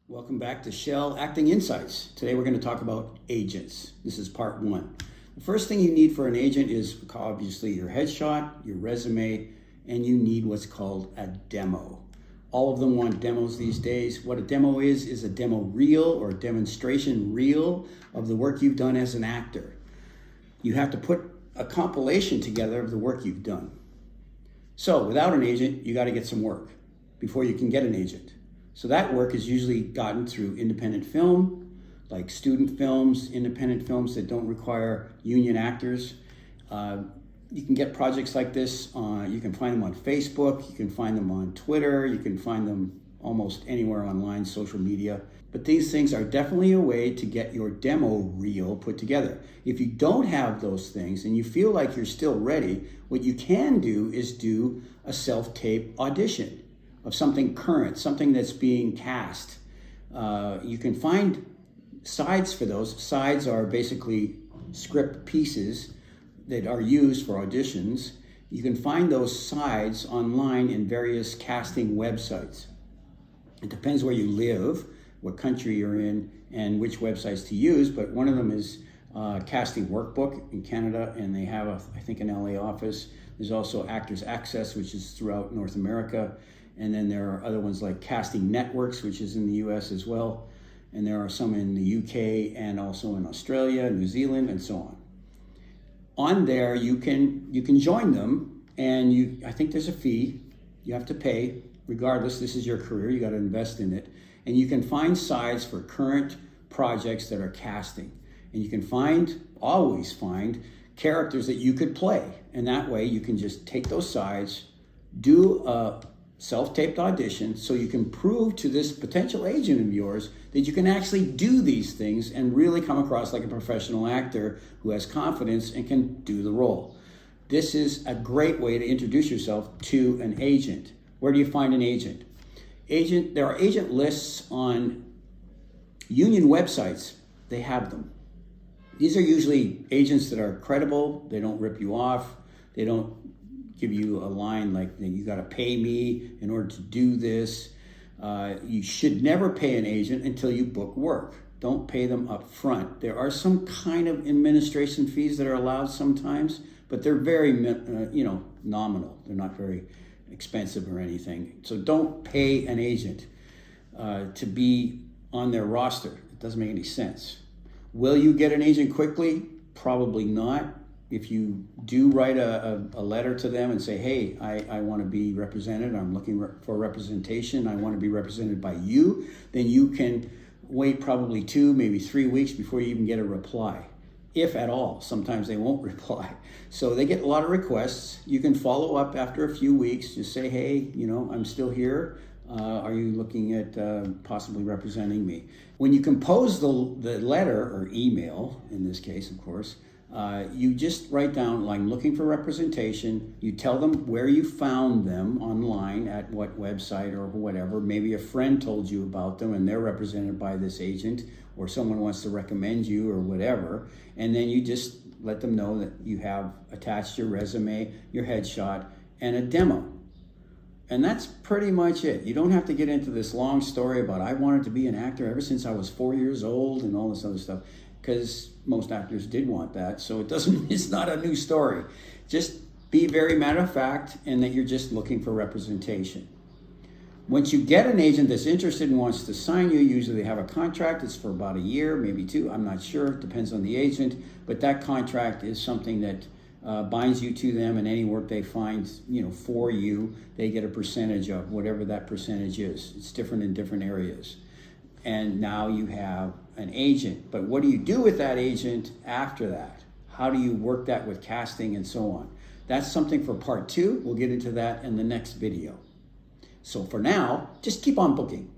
Welcome back to Shell Acting Insights. Today we're going to talk about agents. This is part one. The first thing you need for an agent is obviously your headshot, your resume, and you need what's called a demo. All of them want demos these days. What a demo is a demo reel or a demonstration reel of the work you've done as an actor. You have to put a compilation together of the work you've done. So without an agent, you got to get some work before you can get an agent. So that work is usually gotten through independent film, like student films, independent films that don't require union actors. You can get projects like this, you can find them on Facebook, you can find them on Twitter, you can find them almost anywhere online, social media. But these things are definitely a way to get your demo reel put together. If you don't have those things and you feel like you're still ready, what you can do is do a self-tape audition of something current, something that's being cast. You can find sides for those. Sides are basically script pieces that are used for auditions. You can find those sides online in various casting websites. It depends where you live, what country you're in, and which websites to use, but one of them is Casting Workbook in Canada, and they have, I think, an LA office. There's also Actors Access, which is throughout North America. And then there are other ones like Casting Networks, which is in the US as well. And there are some in the UK and also in Australia, New Zealand, and so on. On there, you can join them, and I think there's a fee you have to pay. Regardless, this is your career, you got to invest in it. And you can find sides for current projects that are casting. And you can always find characters that you could play. And that way you can just take those sides, do a self-taped audition, so you can prove to this potential agent of yours that you can actually do these things and really come across like a professional actor who has confidence and can do the role. This is a great way to introduce yourself to an agent. Where do you find an agent? There are agent lists on union websites. They have them. These are usually agents that are credible. They don't rip you off. They don't give you a line like, you got to pay me in order to do this. You should never pay an agent until you book work. Don't pay them up front. There are some kind of administration fees that are allowed sometimes, but they're very, nominal. They're not very expensive or anything. So don't pay an agent to be on their roster. It doesn't make any sense. Will you get an agent quickly? Probably not. If you do write a letter to them and say, hey, I want to be represented, I'm looking for representation, I want to be represented by you, then you can wait probably 2, maybe 3 weeks before you even get a reply, if at all. Sometimes they won't reply. So they get a lot of requests. You can follow up after a few weeks, just say, hey, I'm still here. Are you looking at possibly representing me? When you compose the letter, or email in this case, of course, you just write down, like, looking for representation. You tell them where you found them online, at what website or whatever. Maybe a friend told you about them and they're represented by this agent, or someone wants to recommend you or whatever. And then you just let them know that you have attached your resume, your headshot, and a demo. And that's pretty much it. You don't have to get into this long story about, I wanted to be an actor ever since I was 4 years old and all this other stuff, because most actors did want that. So it's not a new story. Just be very matter of fact, and that you're just looking for representation. Once you get an agent that's interested and wants to sign you, usually they have a contract. It's for about a year, maybe 2. I'm not sure. It depends on the agent. But that contract is something that binds you to them, and any work they find, for you, they get a percentage of whatever that percentage is. It's different in different areas. And now you have an agent. But what do you do with that agent after that? How do you work that with casting and so on? That's something for part 2. We'll get into that in the next video. So for now, just keep on booking.